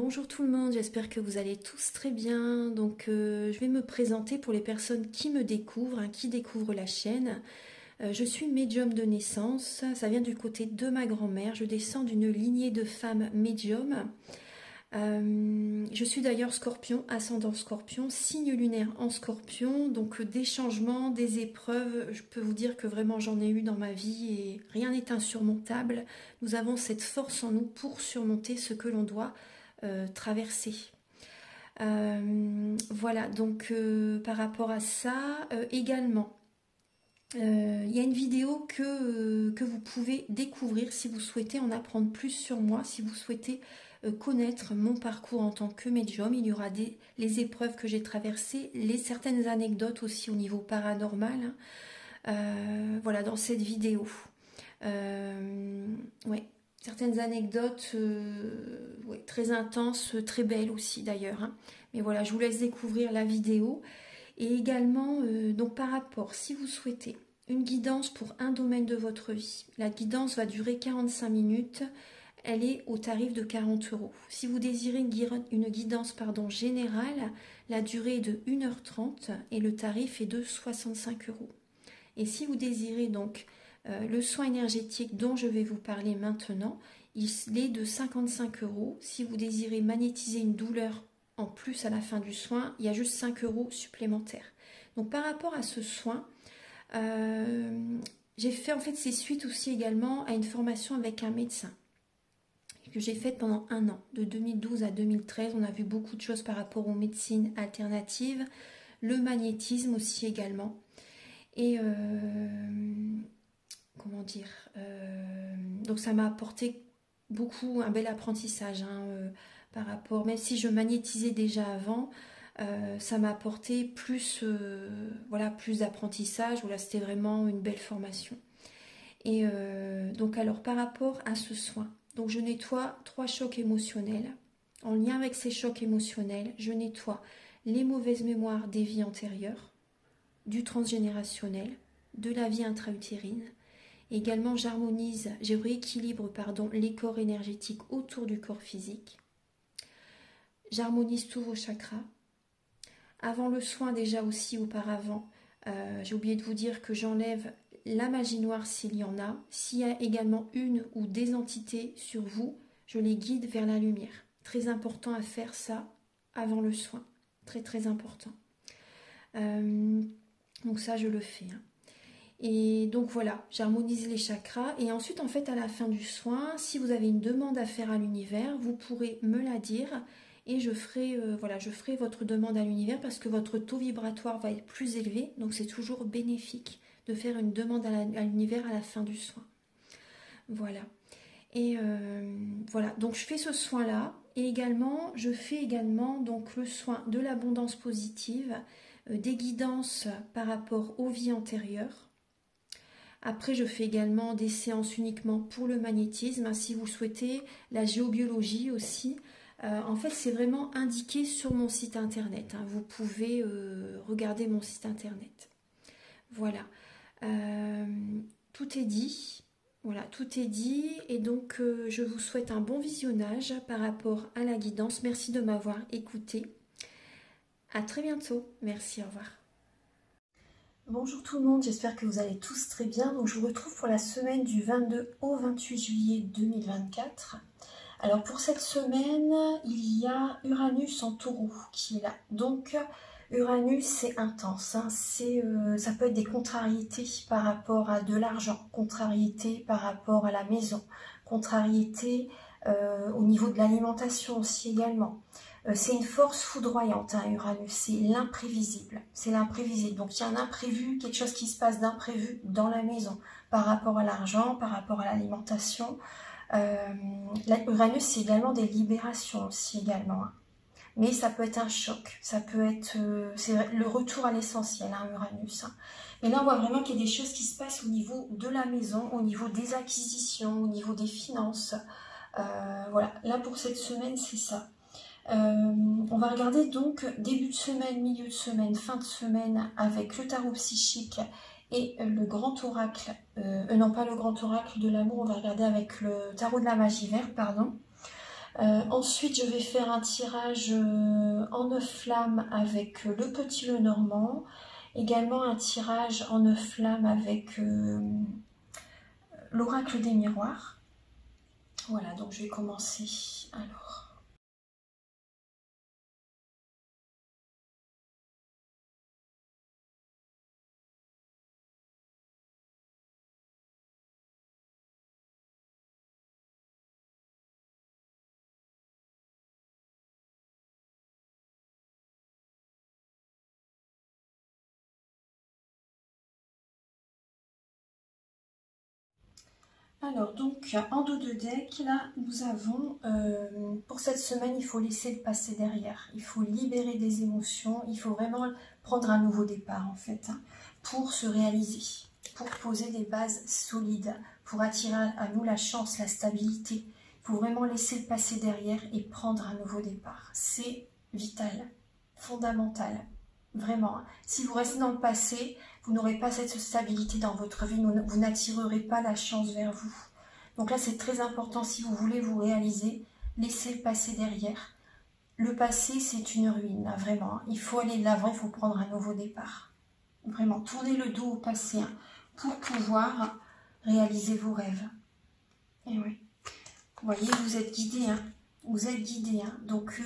Bonjour tout le monde, j'espère que vous allez tous très bien. Donc je vais me présenter pour les personnes qui me découvrent, qui découvrent la chaîne. Je suis médium de naissance, ça vient du côté de ma grand-mère. Je descends d'une lignée de femmes médiums. Je suis d'ailleurs scorpion, ascendant scorpion, signe lunaire en scorpion, donc des changements, des épreuves, je peux vous dire que vraiment j'en ai eu dans ma vie et rien n'est insurmontable. Nous avons cette force en nous pour surmonter ce que l'on doit traverser. Voilà, donc par rapport à ça, également, il y a une vidéo que vous pouvez découvrir si vous souhaitez en apprendre plus sur moi, si vous souhaitez connaître mon parcours en tant que médium. Il y aura les épreuves que j'ai traversées, certaines anecdotes aussi au niveau paranormal, voilà, dans cette vidéo. Ouais, certaines anecdotes ouais, très intenses, très belles aussi d'ailleurs. Mais voilà, je vous laisse découvrir la vidéo. Et également, donc par rapport, si vous souhaitez une guidance pour un domaine de votre vie, la guidance va durer 45 minutes, elle est au tarif de 40 €. Si vous désirez une guidance générale, la durée est de 1h30 et le tarif est de 65 €. Et si vous désirez donc le soin énergétique dont je vais vous parler maintenant, il est de 55 €. Si vous désirez magnétiser une douleur en plus à la fin du soin, il y a juste 5 € supplémentaires. Donc par rapport à ce soin, j'ai fait en fait c'est suite aussi également à une formation avec un médecin que j'ai faite pendant 1 an, de 2012 à 2013. On a vu beaucoup de choses par rapport aux médecines alternatives, le magnétisme aussi également. Et comment dire, donc ça m'a apporté beaucoup, un bel apprentissage par rapport, même si je magnétisais déjà avant, ça m'a apporté plus, voilà, plus d'apprentissage. Voilà, c'était vraiment une belle formation. Et donc alors par rapport à ce soin, donc je nettoie 3 chocs émotionnels. En lien avec ces chocs émotionnels, je nettoie les mauvaises mémoires des vies antérieures, du transgénérationnel, de la vie intra-utérine. Également, je rééquilibre les corps énergétiques autour du corps physique. J'harmonise tous vos chakras. Avant le soin, déjà aussi auparavant, j'ai oublié de vous dire que j'enlève la magie noire s'il y en a. S'il y a également une ou des entités sur vous, je les guide vers la lumière. Très important à faire ça avant le soin. Très très important. Donc ça, je le fais. Et donc voilà, j'harmonise les chakras. Et ensuite, en fait, à la fin du soin, si vous avez une demande à faire à l'univers, vous pourrez me la dire. Et je ferai, voilà, je ferai votre demande à l'univers parce que votre taux vibratoire va être plus élevé. Donc c'est toujours bénéfique de faire une demande à l'univers à la fin du soin. Voilà. Et voilà, donc je fais ce soin-là. Et également, je fais également donc, le soin de l'abondance positive, des guidances par rapport aux vies antérieures. Après, je fais également des séances uniquement pour le magnétisme, si vous souhaitez, la géobiologie aussi. En fait, c'est vraiment indiqué sur mon site internet. Vous pouvez regarder mon site internet. Voilà. Tout est dit. Voilà, tout est dit. Et donc, je vous souhaite un bon visionnage par rapport à la guidance. Merci de m'avoir écouté. À très bientôt. Merci, au revoir. Bonjour tout le monde, j'espère que vous allez tous très bien. Donc, je vous retrouve pour la semaine du 22 au 28 juillet 2024. Alors pour cette semaine, il y a Uranus en taureau qui est là. Donc Uranus c'est intense, ça peut être des contrariétés par rapport à de l'argent, contrariétés par rapport à la maison, contrariétés au niveau de l'alimentation aussi également. C'est une force foudroyante, Uranus, c'est l'imprévisible. C'est l'imprévisible. Donc il y a un imprévu, quelque chose qui se passe d'imprévu dans la maison par rapport à l'argent, par rapport à l'alimentation. Uranus c'est également des libérations aussi également, mais ça peut être un choc, ça peut être c'est le retour à l'essentiel, Uranus. Mais là on voit vraiment qu'il y a des choses qui se passent au niveau de la maison, au niveau des acquisitions, au niveau des finances. Voilà, là pour cette semaine c'est ça. On va regarder donc début de semaine, milieu de semaine, fin de semaine avec le tarot psychique et le grand oracle, non pas le grand oracle de l'amour, on va regarder avec le tarot de la magie verte, pardon. Ensuite, je vais faire un tirage en 9 flammes avec le petit Lenormand. Également un tirage en 9 flammes avec l'oracle des miroirs. Voilà, donc je vais commencer. Alors. Alors donc en dos de deck, là nous avons, pour cette semaine il faut laisser le passé derrière, il faut libérer des émotions, il faut vraiment prendre un nouveau départ en fait, hein, pour se réaliser, pour poser des bases solides, pour attirer à nous la chance, la stabilité. Il faut vraiment laisser le passé derrière et prendre un nouveau départ, c'est vital, fondamental. Vraiment, si vous restez dans le passé, vous n'aurez pas cette stabilité dans votre vie, vous n'attirerez pas la chance vers vous. Donc là, c'est très important si vous voulez vous réaliser, laissez le passé derrière. Le passé, c'est une ruine, là, vraiment. Il faut aller de l'avant, il faut prendre un nouveau départ. Vraiment, tournez le dos au passé, hein, pour pouvoir réaliser vos rêves. Et oui, vous voyez, vous êtes guidé, hein. Vous êtes guidé, hein. Donc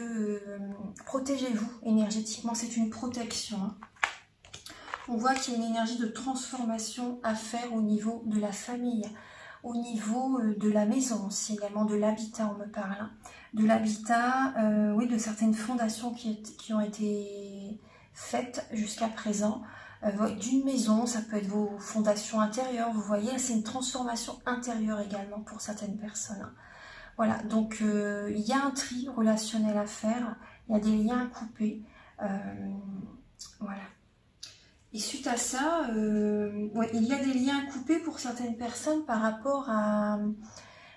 protégez-vous énergétiquement, c'est une protection, hein. On voit qu'il y a une énergie de transformation à faire au niveau de la famille, au niveau de la maison aussi, également de l'habitat, on me parle, hein. De l'habitat, oui, de certaines fondations qui ont été faites jusqu'à présent, d'une maison, ça peut être vos fondations intérieures, vous voyez, c'est une transformation intérieure également pour certaines personnes, hein. Voilà, donc il y a un tri relationnel à faire, il y a des liens à couper, voilà. Et suite à ça, ouais, il y a des liens à couper pour certaines personnes par rapport à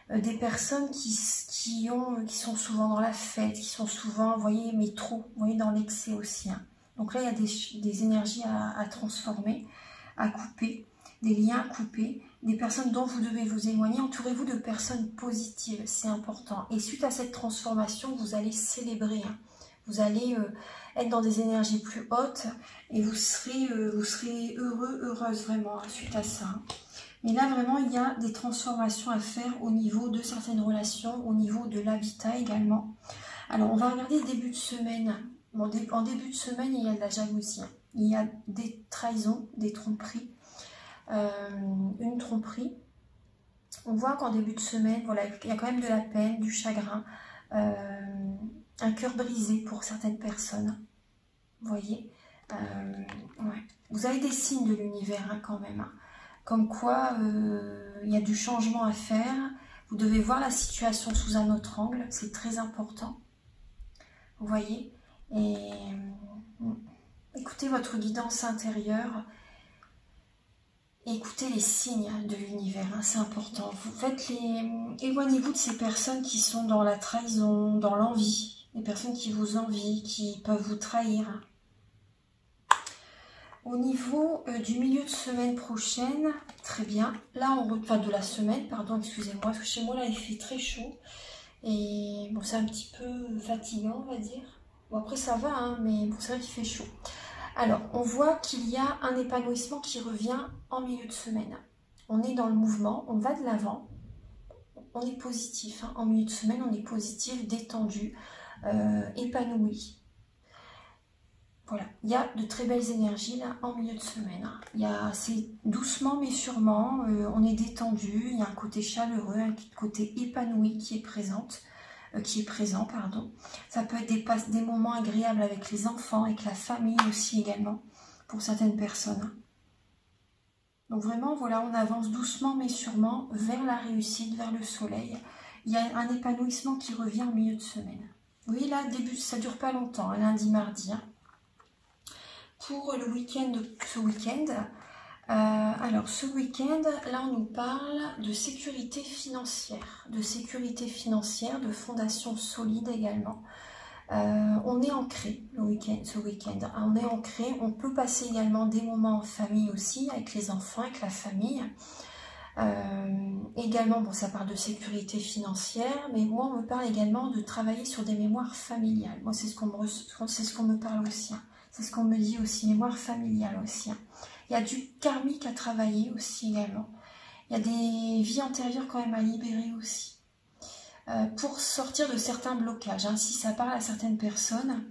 des personnes qui sont souvent dans la fête, qui sont souvent, vous voyez, mais trop, vous voyez, dans l'excès aussi, hein. Donc là, il y a des énergies à transformer, à couper, des liens à couper, des personnes dont vous devez vous éloigner. Entourez-vous de personnes positives, c'est important. Et suite à cette transformation, vous allez célébrer, hein. Vous allez être dans des énergies plus hautes et vous serez heureux, heureuse vraiment, hein, suite à ça, hein. Mais là, vraiment, il y a des transformations à faire au niveau de certaines relations, au niveau de l'habitat également. Alors, on va regarder le début de semaine. Bon, en début de semaine, il y a de la jalousie, hein. Il y a des trahisons, des tromperies, une tromperie. On voit qu'en début de semaine, voilà, il y a quand même de la peine, du chagrin, un cœur brisé pour certaines personnes. Vous voyez, ouais. Vous avez des signes de l'univers, hein, quand même, hein. Comme quoi, il y a du changement à faire. Vous devez voir la situation sous un autre angle. C'est très important. Vous voyez. Et écoutez votre guidance intérieure. Écoutez les signes de l'univers, hein, c'est important. Éloignez-vous de ces personnes qui sont dans la trahison, dans l'envie. Les personnes qui vous envient, qui peuvent vous trahir. Au niveau du milieu de semaine prochaine, très bien. Là, enfin de la semaine, pardon, excusez-moi, parce que chez moi, là, il fait très chaud. Et bon, c'est un petit peu fatigant, on va dire. Bon, après, ça va, hein, mais bon, c'est vrai qu'il fait chaud. Alors, on voit qu'il y a un épanouissement qui revient en milieu de semaine. On est dans le mouvement, on va de l'avant. On est positif, hein. En milieu de semaine, on est positif, détendu, épanoui. Voilà, il y a de très belles énergies là en milieu de semaine. C'est doucement mais sûrement, on est détendu, il y a un côté chaleureux, un côté épanoui qui est présent, pardon. Ça peut être des moments agréables avec les enfants, avec la famille aussi également, pour certaines personnes. Donc vraiment, voilà, on avance doucement mais sûrement vers la réussite, vers le soleil. Il y a un épanouissement qui revient en milieu de semaine. Oui, là, ça dure pas longtemps, hein, lundi, mardi, hein. Pour le week-end, ce week-end, alors ce week-end, là on nous parle de sécurité financière, de fondation solide également. On est ancré ce week-end, on est ancré, on peut passer également des moments en famille aussi, avec les enfants, avec la famille. Également, bon, ça parle de sécurité financière, mais moi, on me parle également de travailler sur des mémoires familiales. Moi, c'est ce qu'on me parle aussi. Hein. C'est ce qu'on me dit aussi, mémoire familiale aussi. Hein. Il y a du karmique à travailler aussi également. Il y a des vies antérieures quand même à libérer aussi. Pour sortir de certains blocages, hein, si ça parle à certaines personnes,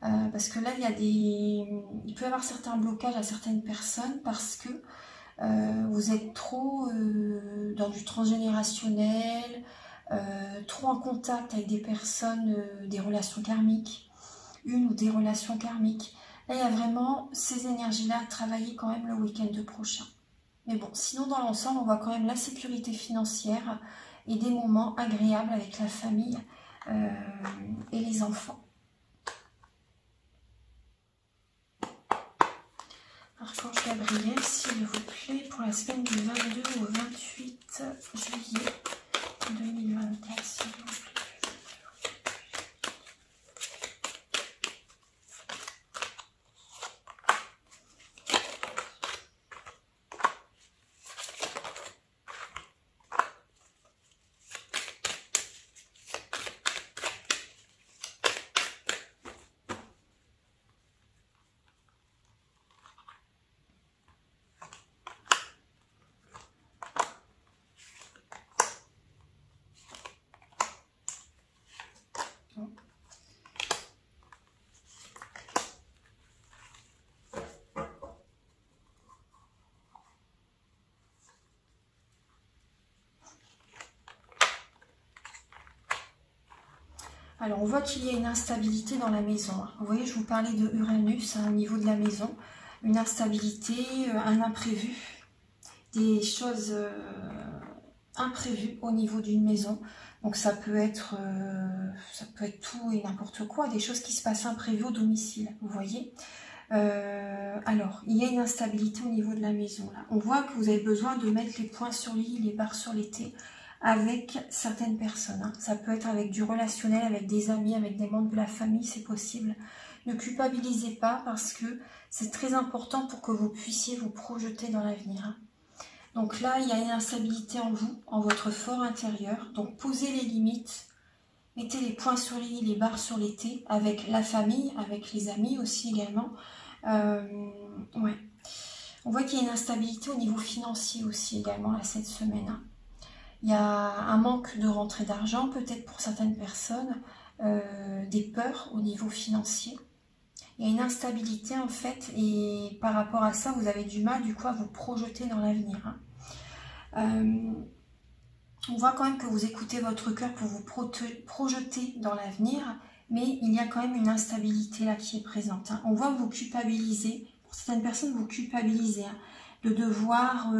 parce que là, il peut y avoir certains blocages à certaines personnes parce que vous êtes trop dans du transgénérationnel, trop en contact avec des personnes, des relations karmiques, une ou des relations karmiques. Là, il y a vraiment ces énergies-là à travailler quand même le week-end prochain. Mais bon, sinon dans l'ensemble, on voit quand même la sécurité financière et des moments agréables avec la famille et les enfants. Archange Gabriel, s'il vous plaît, pour la semaine du 22 au 28 juillet 2024, s'il vous plaît. Alors, on voit qu'il y a une instabilité dans la maison. Vous voyez, je vous parlais de Uranus au niveau de la maison. Une instabilité, un imprévu, des choses imprévues au niveau d'une maison. Donc, ça peut être tout et n'importe quoi, des choses qui se passent imprévues au domicile, vous voyez. Alors, il y a une instabilité au niveau de la maison. Là. On voit que vous avez besoin de mettre les points sur les i, les barres sur les t, avec certaines personnes. Hein. Ça peut être avec du relationnel, avec des amis, avec des membres de la famille, c'est possible. Ne culpabilisez pas parce que c'est très important pour que vous puissiez vous projeter dans l'avenir. Hein. Donc là, il y a une instabilité en vous, en votre fort intérieur. Donc posez les limites, mettez les points sur les i, les barres sur les t, avec la famille, avec les amis aussi également. Ouais. On voit qu'il y a une instabilité au niveau financier aussi également là, cette semaine. Hein. Il y a un manque de rentrée d'argent, peut-être pour certaines personnes, des peurs au niveau financier. Il y a une instabilité en fait, et par rapport à ça, vous avez du mal du coup à vous projeter dans l'avenir. Hein. On voit quand même que vous écoutez votre cœur pour vous projeter dans l'avenir, mais il y a quand même une instabilité là qui est présente. Hein. On voit que vous culpabilisez, pour certaines personnes vous culpabilisez, hein, de devoir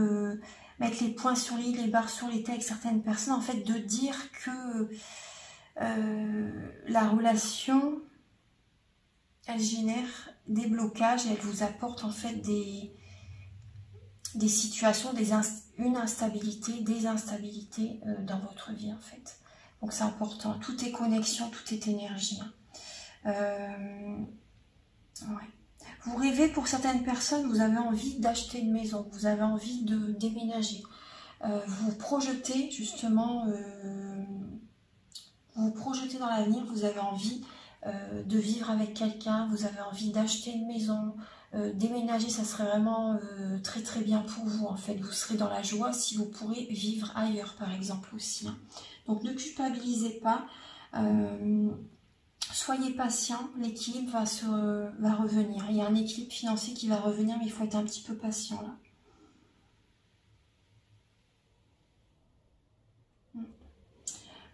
mettre les points sur les i, les barres sur les t avec certaines personnes, en fait de dire que la relation, elle génère des blocages et elle vous apporte en fait des situations, une instabilité, des instabilités dans votre vie en fait. Donc c'est important, tout est connexion, tout est énergie. Hein. Ouais. Vous rêvez pour certaines personnes, vous avez envie d'acheter une maison, vous avez envie de déménager. Vous projetez justement, vous projetez dans l'avenir, vous avez envie de vivre avec quelqu'un, vous avez envie d'acheter une maison, déménager, ça serait vraiment très très bien pour vous en fait. Vous serez dans la joie si vous pourrez vivre ailleurs par exemple aussi. Hein. Donc ne culpabilisez pas, soyez patient, l'équilibre va revenir. Il y a un équilibre financier qui va revenir, mais il faut être un petit peu patient là.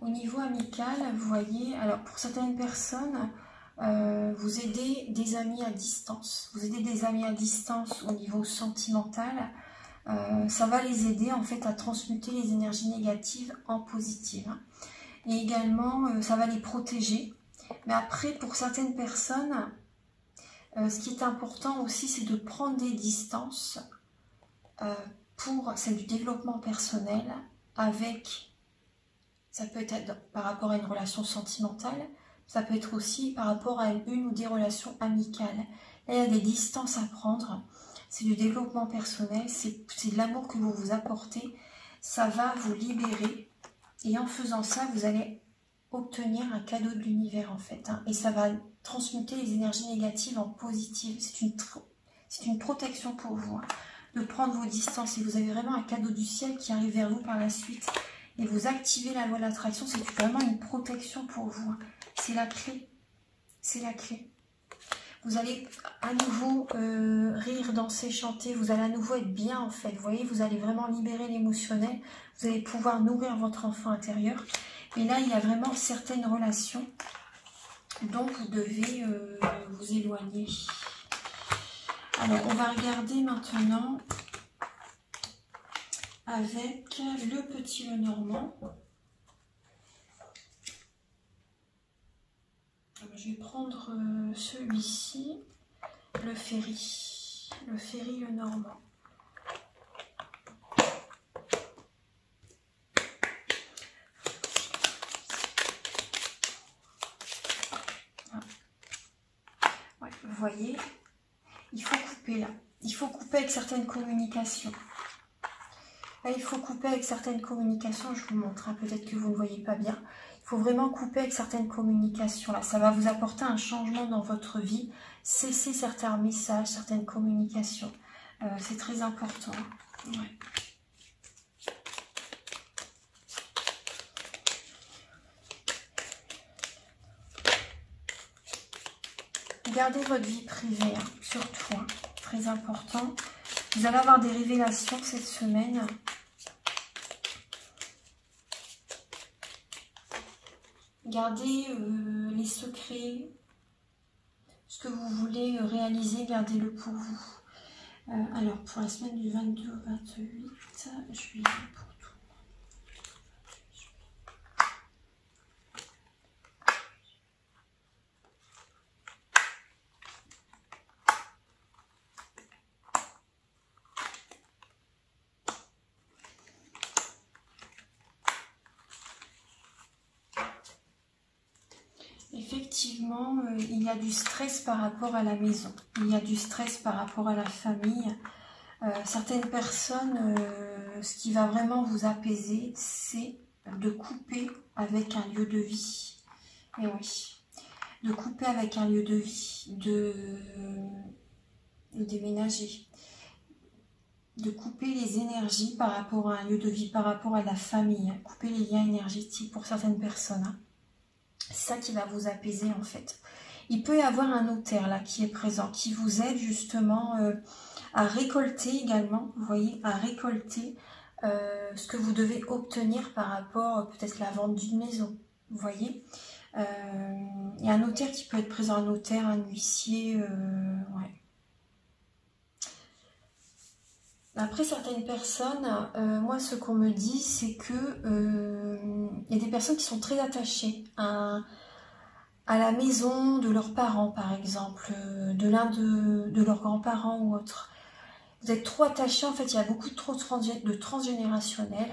Au niveau amical, vous voyez, alors pour certaines personnes, vous aidez des amis à distance. Vous aidez des amis à distance au niveau sentimental. Ça va les aider en fait à transmuter les énergies négatives en positives. Et également, ça va les protéger. Mais après, pour certaines personnes, ce qui est important aussi, c'est de prendre des distances c'est du développement personnel avec... Ça peut être par rapport à une relation sentimentale, ça peut être aussi par rapport à une ou des relations amicales. Là, il y a des distances à prendre, c'est du développement personnel, c'est de l'amour que vous vous apportez, ça va vous libérer. Et en faisant ça, vous allez obtenir un cadeau de l'univers en fait. Hein, et ça va transmuter les énergies négatives en positives. C'est une protection pour vous. Hein, de prendre vos distances. Et vous avez vraiment un cadeau du ciel qui arrive vers vous par la suite. Et vous activez la loi de l'attraction. C'est vraiment une protection pour vous. Hein. C'est la clé. C'est la clé. Vous allez à nouveau rire, danser, chanter. Vous allez à nouveau être bien en fait. Vous voyez, vous allez vraiment libérer l'émotionnel. Vous allez pouvoir nourrir votre enfant intérieur. Et là, il y a vraiment certaines relations dont vous devez vous éloigner. Alors, on va regarder maintenant avec le petit Lenormand. Je vais prendre celui-ci, le Ferry Lenormand. Ouais, vous voyez, il faut couper là. Il faut couper avec certaines communications. Là, il faut couper avec certaines communications. Je vous montre, hein, peut-être que vous ne voyez pas bien. Il faut vraiment couper avec certaines communications. Là, ça va vous apporter un changement dans votre vie. Cessez certains messages, certaines communications. C'est très important. Ouais. Gardez votre vie privée, hein, surtout. Hein, très important. Vous allez avoir des révélations cette semaine. Gardez les secrets, ce que vous voulez réaliser, gardez-le pour vous. Alors, pour la semaine du 22 au 28 juillet, pour tout. Effectivement, il y a du stress par rapport à la maison. Il y a du stress par rapport à la famille. Certaines personnes, ce qui va vraiment vous apaiser, c'est de couper avec un lieu de vie. Et oui, de couper avec un lieu de vie, de déménager, de couper les énergies par rapport à un lieu de vie, par rapport à la famille, couper les liens énergétiques pour certaines personnes. Hein. C'est ça qui va vous apaiser en fait. Il peut y avoir un notaire là qui est présent, qui vous aide justement à récolter également, vous voyez, à récolter ce que vous devez obtenir par rapport peut-être à la vente d'une maison, vous voyez. Il y a un notaire qui peut être présent, un notaire, un huissier, ouais. Après, certaines personnes, moi, ce qu'on me dit, c'est que y a des personnes qui sont très attachées à la maison de leurs parents, par exemple, de l'un de leurs grands-parents ou autre. Vous êtes trop attachés, en fait, il y a beaucoup trop de transgénérationnel.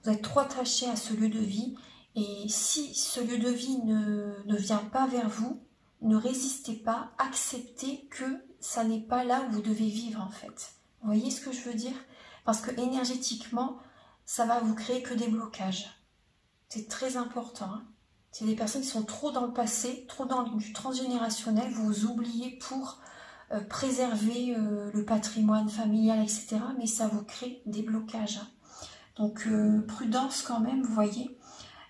Vous êtes trop attachés à ce lieu de vie. Et si ce lieu de vie ne vient pas vers vous, ne résistez pas, acceptez que ça n'est pas là où vous devez vivre, en fait. Vous voyez ce que je veux dire? Parce que énergétiquement, ça va vous créer que des blocages. C'est très important. Hein. C'est des personnes qui sont trop dans le passé, trop dans du transgénérationnel. Vous vous oubliez pour préserver le patrimoine familial, etc. Mais ça vous crée des blocages. Hein. Donc, prudence quand même, vous voyez.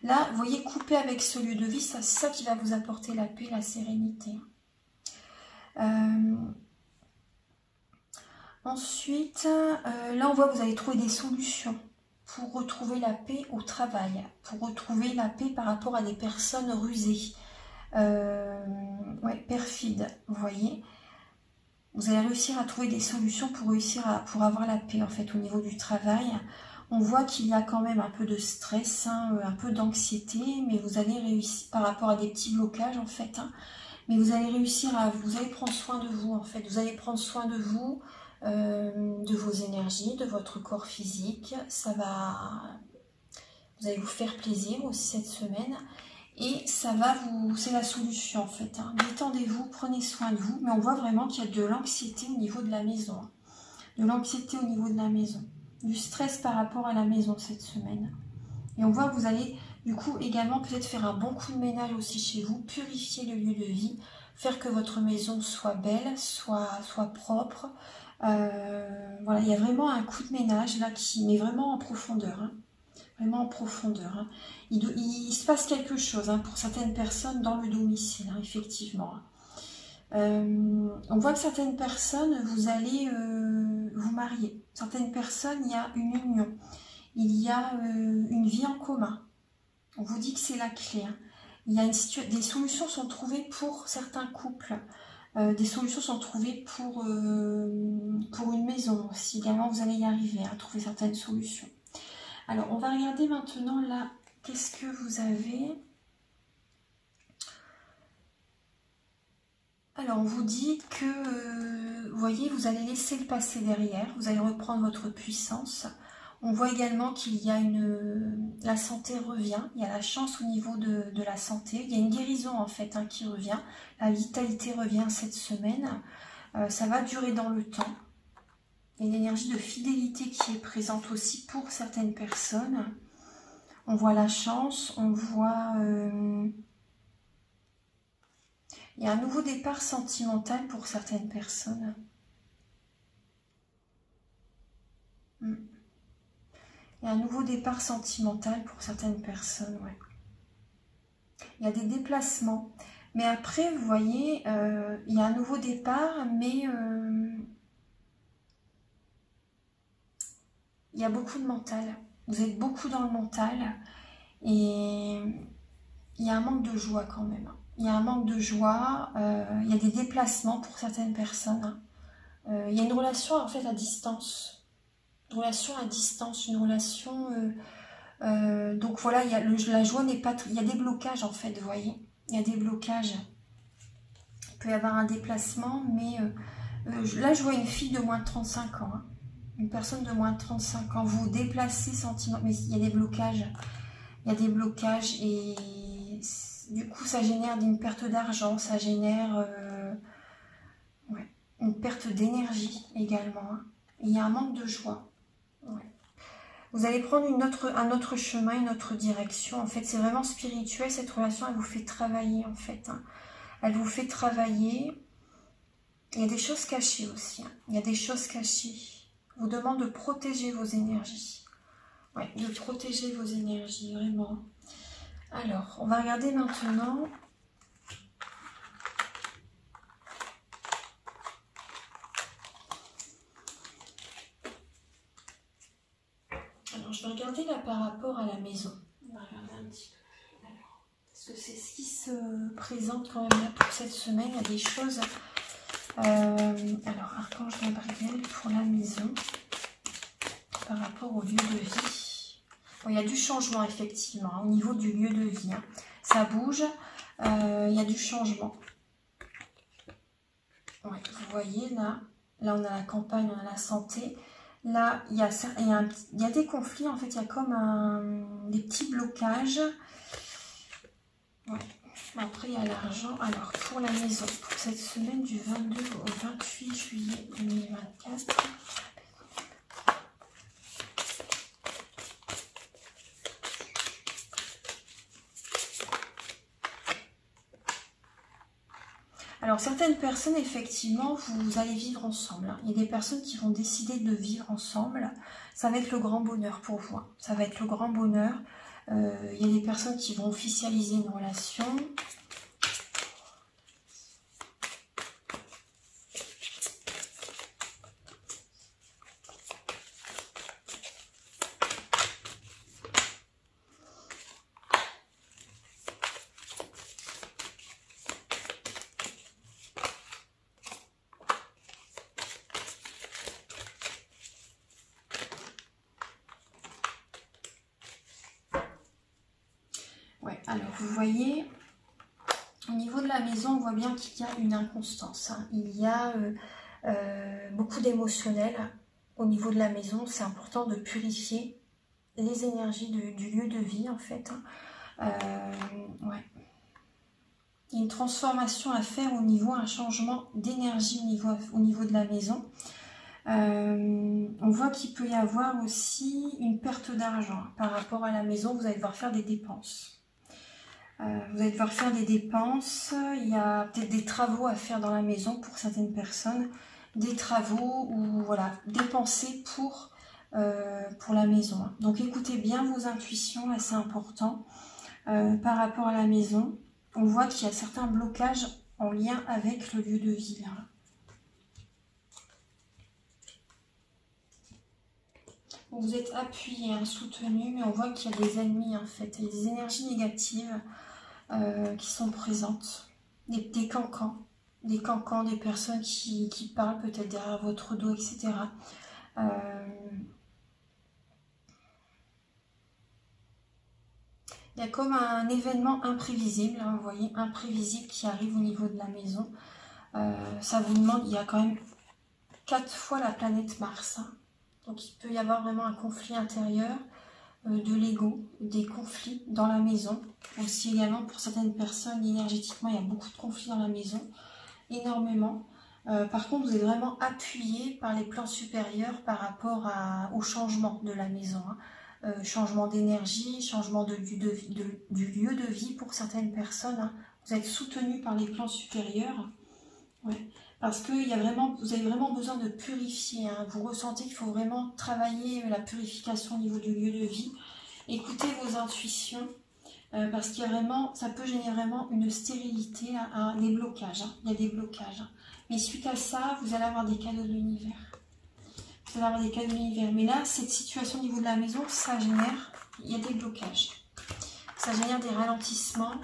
Là, vous voyez, couper avec ce lieu de vie, c'est ça qui va vous apporter la paix, la sérénité. Ensuite, là on voit que vous allez trouver des solutions pour retrouver la paix au travail, pour retrouver la paix par rapport à des personnes rusées, ouais, perfides, vous voyez. Vous allez réussir à trouver des solutions pour avoir la paix en fait au niveau du travail. On voit qu'il y a quand même un peu de stress, hein, un peu d'anxiété, mais vous allez réussir par rapport à des petits blocages en fait. Hein, mais vous allez réussir vous allez prendre soin de vous en fait. Vous allez prendre soin de vous. De vos énergies, de votre corps physique, vous allez vous faire plaisir aussi cette semaine et c'est la solution en fait. Hein. Détendez-vous, prenez soin de vous, mais on voit vraiment qu'il y a de l'anxiété au niveau de la maison, hein. De l'anxiété au niveau de la maison. du stress par rapport à la maison cette semaine. Et on voit que vous allez du coup également peut-être faire un bon coup de ménage aussi chez vous, purifier le lieu de vie, faire que votre maison soit belle, soit propre. Voilà, il y a vraiment un coup de ménage là qui met vraiment en profondeur. Hein. Vraiment en profondeur. Hein. Il se passe quelque chose pour certaines personnes dans le domicile, effectivement. On voit que certaines personnes, vous allez vous marier. Certaines personnes, il y a une union. Il y a une vie en commun. On vous dit que c'est la clé. Hein. Il y a des solutions sont trouvées pour certains couples. Des solutions sont trouvées pour une maison aussi. Également, vous allez y arriver à trouver certaines solutions. Alors, on va regarder maintenant là, qu'est-ce que vous avez. Alors, on vous dit que, vous voyez, vous allez laisser le passé derrière, vous allez reprendre votre puissance. On voit également qu'il y a la santé revient, il y a la chance au niveau de la santé, il y a une guérison en fait qui revient, la vitalité revient cette semaine, ça va durer dans le temps. Il y a une énergie de fidélité qui est présente aussi pour certaines personnes. On voit la chance, on voit... il y a un nouveau départ sentimental pour certaines personnes. Il y a un nouveau départ sentimental pour certaines personnes, ouais. Il y a des déplacements. Mais après, vous voyez, il y a un nouveau départ, mais il y a beaucoup de mental. Vous êtes beaucoup dans le mental. Et il y a un manque de joie quand même. Il y a un manque de joie. Il y a des déplacements pour certaines personnes. Il y a une relation en fait à distance. Une relation à distance, une relation... donc voilà, la joie n'est pas... Il y a des blocages en fait, vous voyez. Il y a des blocages. Il peut y avoir un déplacement, mais là je vois une fille de moins de 35 ans. Hein. Une personne de moins de 35 ans. Vous vous déplacez sentiment, mais il y a des blocages. Il y a des blocages et du coup ça génère une perte d'argent, ça génère une perte d'énergie également. Hein. Il y a un manque de joie. Ouais. Vous allez prendre un autre chemin, une autre direction. En fait, c'est vraiment spirituel. Cette relation, elle vous fait travailler, en fait. Hein. Elle vous fait travailler. Il y a des choses cachées aussi. Hein. Il y a des choses cachées. On vous demande de protéger vos énergies. Ouais, de protéger vos énergies, vraiment. Alors, on va regarder maintenant... Alors, je vais regarder là par rapport à la maison. On va regarder un petit peu. Alors, parce que c'est ce qui se présente quand même là pour cette semaine. Il y a des choses... alors, Archange Gabriel pour la maison par rapport au lieu de vie. Bon, il y a du changement effectivement hein, au niveau du lieu de vie. Hein. Ça bouge, il y a du changement. Ouais, vous voyez là on a la campagne, on a la santé. Là, il y a des conflits, en fait, il y a comme des petits blocages. Ouais. Après, il y a l'argent. Alors, pour la maison, pour cette semaine du 22 au 28 juillet 2024. Alors, certaines personnes, effectivement, vous allez vivre ensemble. Hein. Il y a des personnes qui vont décider de vivre ensemble. Ça va être le grand bonheur pour vous. Hein. Ça va être le grand bonheur. Il y a des personnes qui vont officialiser une relation. Alors, vous voyez, au niveau de la maison, on voit bien qu'il y a une inconstance. Hein. Il y a beaucoup d'émotionnel au niveau de la maison. C'est important de purifier les énergies du lieu de vie, en fait. Hein. Ouais. Il y a une transformation à faire un changement d'énergie au niveau de la maison. On on voit qu'il peut y avoir aussi une perte d'argent par rapport à la maison. Vous allez devoir faire des dépenses. Vous allez devoir faire des dépenses. Il y a peut-être des travaux à faire dans la maison pour certaines personnes. Des travaux ou voilà, dépenser pour la maison. Donc écoutez bien vos intuitions, là c'est important. Par rapport à la maison, on voit qu'il y a certains blocages en lien avec le lieu de vie. Là. Vous êtes appuyé, hein, soutenu, mais on voit qu'il y a des ennemis en fait, il y a des énergies négatives qui sont présentes, des cancans, des personnes qui parlent peut-être derrière votre dos, etc. Il y a comme un événement imprévisible, hein, vous voyez, imprévisible qui arrive au niveau de la maison. Ça vous demande, il y a quand même 4 fois la planète Mars. Hein. Donc il peut y avoir vraiment un conflit intérieur, de l'ego, des conflits dans la maison. Aussi également pour certaines personnes, énergétiquement, il y a beaucoup de conflits dans la maison, énormément. Par contre, vous êtes vraiment appuyé par les plans supérieurs par rapport au changement de la maison. Hein. Changement d'énergie, changement du lieu de vie pour certaines personnes. Hein. Vous êtes soutenu par les plans supérieurs. Ouais. Parce que vous avez vraiment besoin de purifier. Hein. Vous ressentez qu'il faut vraiment travailler la purification au niveau du lieu de vie. Écoutez vos intuitions. Parce qu'il y a vraiment, ça peut générer vraiment une stérilité, hein, des blocages. Hein. Il y a des blocages. Hein. Mais suite à ça, vous allez avoir des cadeaux de l'univers. Vous allez avoir des cadeaux de l'univers. Mais là, cette situation au niveau de la maison, ça génère, il y a des blocages. Ça génère des ralentissements.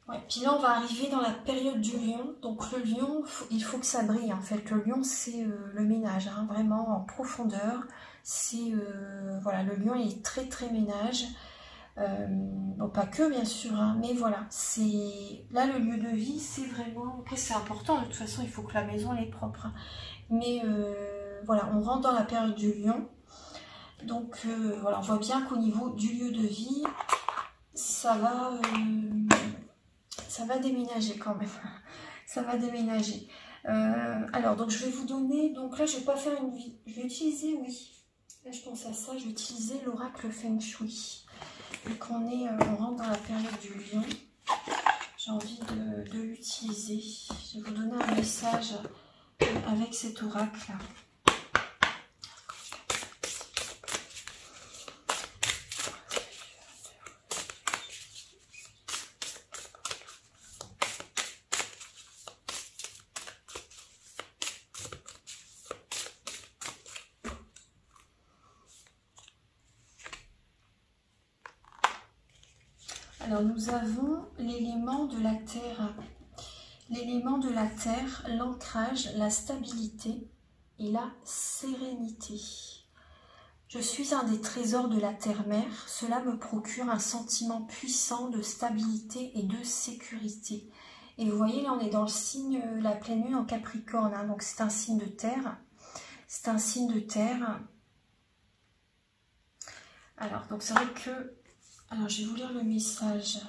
Ouais. Puis là, on va arriver dans la période du lion. Donc le lion, il faut que ça brille. En fait, le lion, c'est le ménage, hein, vraiment en profondeur. C'est voilà, le lion il est très très ménage. Bon, pas que bien sûr, hein, mais voilà, c'est là le lieu de vie, c'est vraiment. Après, c'est important. De toute façon, il faut que la maison elle est propre. Hein. Mais voilà, on rentre dans la période du lion. Donc voilà, on voit bien qu'au niveau du lieu de vie, ça va déménager quand même. Ça va déménager. Alors, donc je vais vous donner. Donc là, je vais pas faire une vie. Je vais utiliser, oui. Là, je pense à ça. Je vais utiliser l'oracle Feng Shui. Vu qu'on on rentre dans la période du lion, j'ai envie de l'utiliser. Je vais vous donner un message avec cet oracle-là. Alors nous avons l'élément de la terre. L'élément de la terre, l'ancrage, la stabilité et la sérénité. Je suis un des trésors de la terre-mère. Cela me procure un sentiment puissant de stabilité et de sécurité. Et vous voyez, là on est dans le signe, la pleine lune en Capricorne. Hein, donc c'est un signe de terre. C'est un signe de terre. Alors, donc c'est vrai que... Alors, je vais vous lire le message.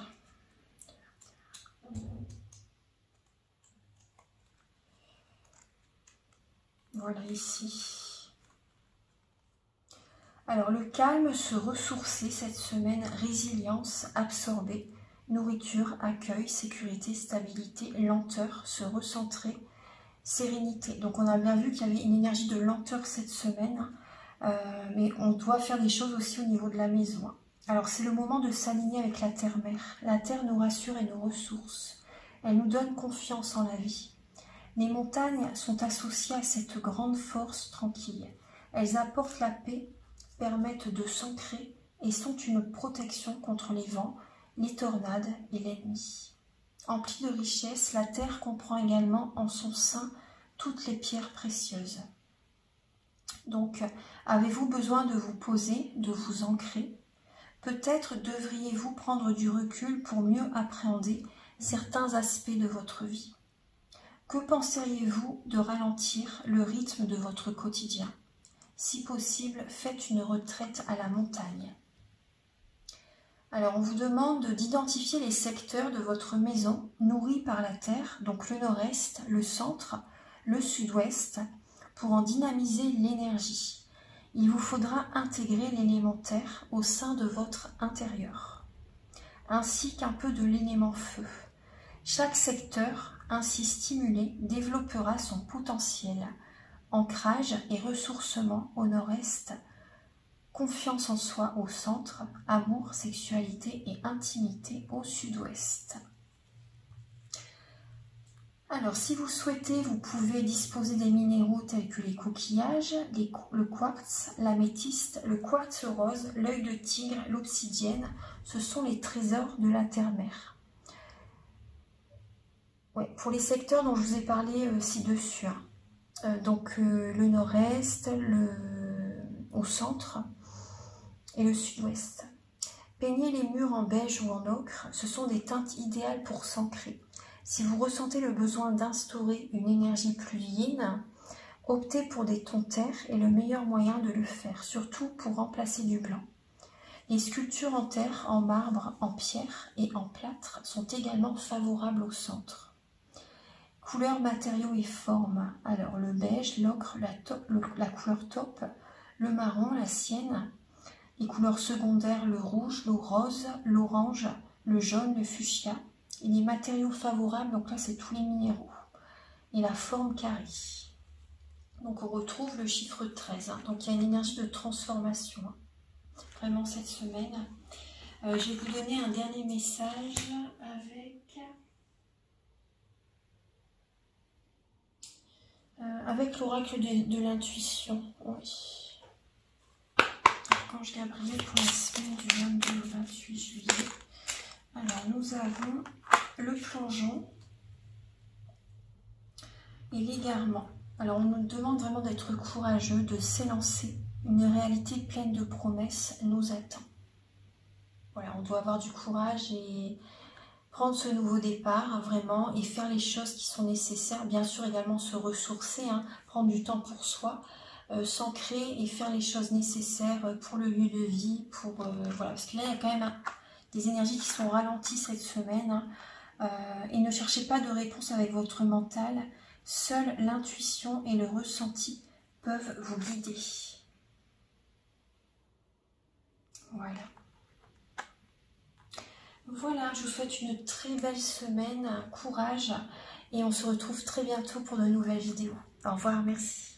Voilà, ici. Alors, le calme, se ressourcer cette semaine, résilience, absorber, nourriture, accueil, sécurité, stabilité, lenteur, se recentrer, sérénité. Donc, on a bien vu qu'il y avait une énergie de lenteur cette semaine, mais on doit faire des choses aussi au niveau de la maison. Alors, c'est le moment de s'aligner avec la terre-mère. La terre nous rassure et nous ressource. Elle nous donne confiance en la vie. Les montagnes sont associées à cette grande force tranquille. Elles apportent la paix, permettent de s'ancrer et sont une protection contre les vents, les tornades et l'ennemi. Emplie de richesses, la terre comprend également en son sein toutes les pierres précieuses. Donc, avez-vous besoin de vous poser, de vous ancrer ? Peut-être devriez-vous prendre du recul pour mieux appréhender certains aspects de votre vie. Que penseriez-vous de ralentir le rythme de votre quotidien? Si possible, faites une retraite à la montagne. Alors, on vous demande d'identifier les secteurs de votre maison nourris par la terre, donc le nord-est, le centre, le sud-ouest, pour en dynamiser l'énergie. Il vous faudra intégrer l'élément terre au sein de votre intérieur, ainsi qu'un peu de l'élément feu. Chaque secteur, ainsi stimulé, développera son potentiel. Ancrage et ressourcement au nord-est, confiance en soi au centre, amour, sexualité et intimité au sud-ouest. Alors, si vous souhaitez, vous pouvez disposer des minéraux tels que les coquillages, le quartz, l'améthyste, le quartz rose, l'œil de tigre, l'obsidienne. Ce sont les trésors de la terre-mère. Ouais, pour les secteurs dont je vous ai parlé ci-dessus, donc le nord-est, au centre et le sud-ouest. Peignez les murs en beige ou en ocre, ce sont des teintes idéales pour s'ancrer. Si vous ressentez le besoin d'instaurer une énergie plus yin, optez pour des tons terre est le meilleur moyen de le faire, surtout pour remplacer du blanc. Les sculptures en terre, en marbre, en pierre et en plâtre sont également favorables au centre. Couleurs, matériaux et formes. Alors le beige, l'ocre, la couleur taupe, le marron, la sienne. Les couleurs secondaires, le rouge, le rose, l'orange, le jaune, le fuchsia. Et les matériaux favorables, donc là c'est tous les minéraux. Et la forme carrée. Donc on retrouve le chiffre 13. Donc il y a une énergie de transformation. Vraiment cette semaine. Je vais vous donner un dernier message avec l'oracle de l'intuition. Oui. Archange Gabriel pour la semaine du 22 au 28 juillet. Alors nous avons le plongeon et l'égarement. Alors on nous demande vraiment d'être courageux, de s'élancer. Une réalité pleine de promesses nous attend. Voilà, on doit avoir du courage et prendre ce nouveau départ vraiment et faire les choses qui sont nécessaires. Bien sûr également se ressourcer, prendre du temps pour soi, s'ancrer et faire les choses nécessaires pour le lieu de vie. Voilà, parce que là il y a quand même des énergies qui sont ralenties cette semaine. Et ne cherchez pas de réponse avec votre mental. Seule l'intuition et le ressenti peuvent vous guider. Voilà. Voilà, je vous souhaite une très belle semaine, courage et on se retrouve très bientôt pour de nouvelles vidéos. Au revoir, merci.